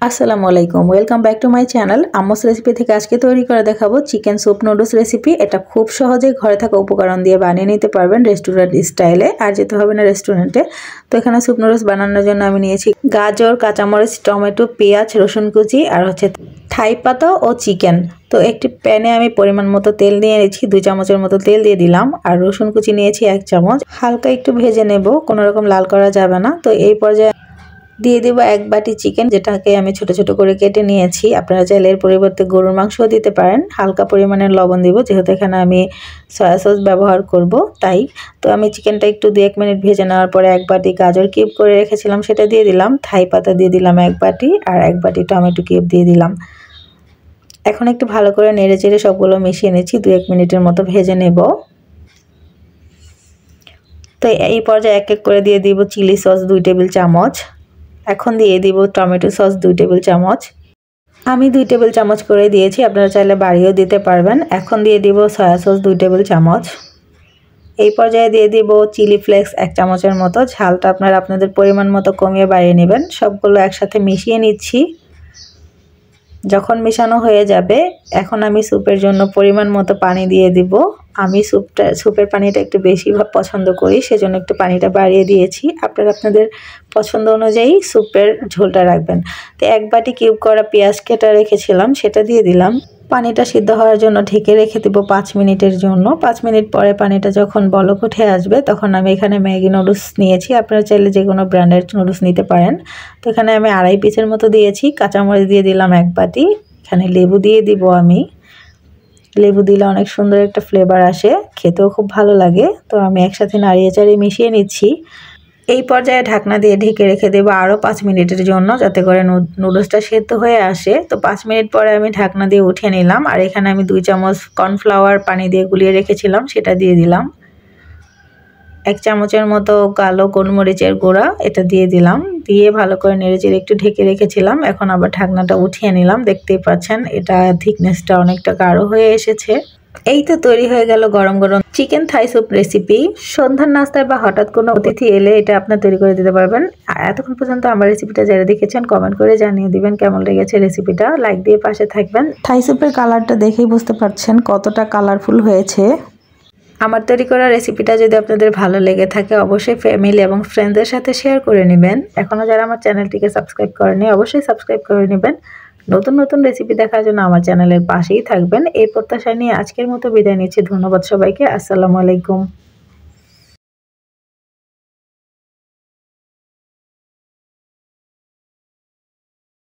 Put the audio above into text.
আসসালামু আলাইকুম, welcome back to my channel. আম্মুস রেসিপি থেকে আজকে তৈরি করে দেখাবো চিকেন স্যুপ নুডলস রেসিপি। এটা খুব সহজেই ঘরে থাকা উপকরণ দিয়ে বানিয়ে নিতে পারবেন রেস্টুরেন্ট স্টাইলে, আর যেতে হবে না রেস্টুরেন্টে। তো এখানে স্যুপ নুডলস বানানোর জন্য আমি নিয়েছি গাজর, কাঁচামরিচ, টমেটো, পেঁয়াজ, রসুন কুচি আর থাই পাতা ও চিকেন। তো একটি প্যানে আমি পরিমাণ মতো তেল নিয়ে নিয়েছি, 2 চামচের মতো তেল দিয়ে দিলাম। আর রসুন কুচি নিয়েছি 1 চামচ, হালকা একটু ভেজে নেব, কোনো রকম লাল করা যাবে না। তো এই পর্যায়ে দিয়ে দেব 1 বাটি চিকেন, যেটাকে আমি ছোট ছোট করে কেটে নিয়েছি। আপনারা চাইলে এর পরিবর্তে গরুর মাংসও দিতে পারেন। হালকা পরিমাণের লবণ দিব, যেহেতু এখানে আমি সয়া সস ব্যবহার করব তাই। তো আমি চিকেনটা একটু 2-1 মিনিট ভেজে নেওয়ার পরে 1 বাটি গাজর কিউব করে রেখেছিলাম সেটা দিয়ে দিলাম, থাই পাতা দিয়ে দিলাম 1 বাটি, আর 1 বাটি টমেটো কিউব দিয়ে দিলাম। এখন একটু ভালো করে নেড়ে চেড়ে সবগুলো মিশিয়ে নিচ্ছি, 2-1 মিনিটের মতো ভেজে নেব। তো এই পর্যায়ে এক এক করে দিয়ে দিব চিলি সস 2 টেবিল চামচ। এখন দিয়ে দিব টমেটো সস 2 টেবিল চামচ। আমি 2 টেবিল চামচ করে দিয়েছি, আপনারা চাইলে বাড়িয়েও দিতে পারবেন। এখন দিয়ে দিব সয়া সস 2 টেবিল চামচ। এই পর্যায়ে দিয়ে দিব চিলি ফ্লেক্স 1 চামচের মতো। ঝালটা আপনারা আপনাদের পরিমাণ মতো কমিয়ে বাড়িয়ে নেবেন। সবগুলো একসাথে মিশিয়ে নিচ্ছি। যখন মেশানো হয়ে যাবে, এখন আমি স্যুপের জন্য পরিমাণ মতো পানি দিয়ে দিব। আমি স্যুপের পানিটা একটু বেশি পছন্দ করি, সেজন্য একটু পানিটা বাড়িয়ে দিয়েছি। আপনারা আপনাদের পছন্দ অনুযায়ী স্যুপের ঝোলটা রাখবেন। তো 1 বাটি কিউব করা পেঁয়াজ কেটে রেখেছিলাম সেটা দিয়ে দিলাম। পানিটা সিদ্ধ হওয়ার জন্য ঢেকে রেখে দেব 5 মিনিটের জন্য। 5 মিনিট পরে পানিটা যখন বলক উঠে আসবে, তখন আমি এখানে ম্যাগি নুডলস নিয়েছি। আপনারা চাইলে যে কোনো ব্র্যান্ডের নুডলস নিতে পারেন। তো এখানে আমি 2.5 পিসের মতো দিয়েছি। কাঁচামরিচ দিয়ে দিলাম 1 বাটি। এখানে লেবু দিয়ে দিব আমি। লেবু দিলে অনেক সুন্দর একটা ফ্লেভার আসে, খেতেও খুব ভালো লাগে। তো আমি একসাথে নাড়িয়ে চাড়িয়ে মিশিয়ে নিচ্ছি। এই পর্যায়ে ঢাকনা দিয়ে ঢেকে রেখে দেবো আরও 5 মিনিটের জন্য, যাতে করে নুডলসটা সেদ্ধ হয়ে আসে। তো 5 মিনিট পরে আমি ঢাকনা দিয়ে উঠিয়ে নিলাম। আর এখানে আমি 2 চামচ কর্নফ্লাওয়ার পানি দিয়ে গুলিয়ে রেখেছিলাম সেটা দিয়ে দিলাম। 1 চামচের মতো কালো গোলমরিচের গুঁড়া এটা দিয়ে দিলাম। দিয়ে ভালো করে নেড়েচেড়ে একটু ঢেকে রেখেছিলাম। এখন আবার ঢাকনাটা উঠিয়ে নিলাম। দেখতেই পাচ্ছেন এটা থিকনেসটা অনেকটা গাঢ় হয়ে এসেছে। এই তো তৈরি হয়ে গেল গরম গরম চিকেন থাই স্যুপ রেসিপি। সন্ধ্যার নাস্তায় বা হঠাৎ কোনো অতিথি এলে এটা আপনার তৈরি করে দিতে পারবেন। এতক্ষণ পর্যন্ত আমার রেসিপিটা যারা দেখেছেন কমেন্ট করে জানিয়ে দিবেন কেমন লেগেছে রেসিপিটা। লাইক দিয়ে পাশে থাকবেন। থাই স্যুপের কালারটা দেখেই বুঝতে পারছেন কতটা কালারফুল হয়েছে। আমার তৈরি করা রেসিপিটা যদি আপনাদের ভালো লেগে থাকে, অবশ্যই ফ্যামিলি এবং ফ্রেন্ডসদের সাথে শেয়ার করে নেবেন। এখনও যারা আমার চ্যানেলটিকে সাবস্ক্রাইব করেনি, অবশ্যই সাবস্ক্রাইব করে নেবেন। নতুন নতুন রেসিপি দেখার জন্য আমার চ্যানেলের পাশেই থাকবেন। এই প্রত্যাশা নিয়ে আজকের মতো বিদায় নিচ্ছি। ধন্যবাদ সবাইকে। আসসালামু আলাইকুম।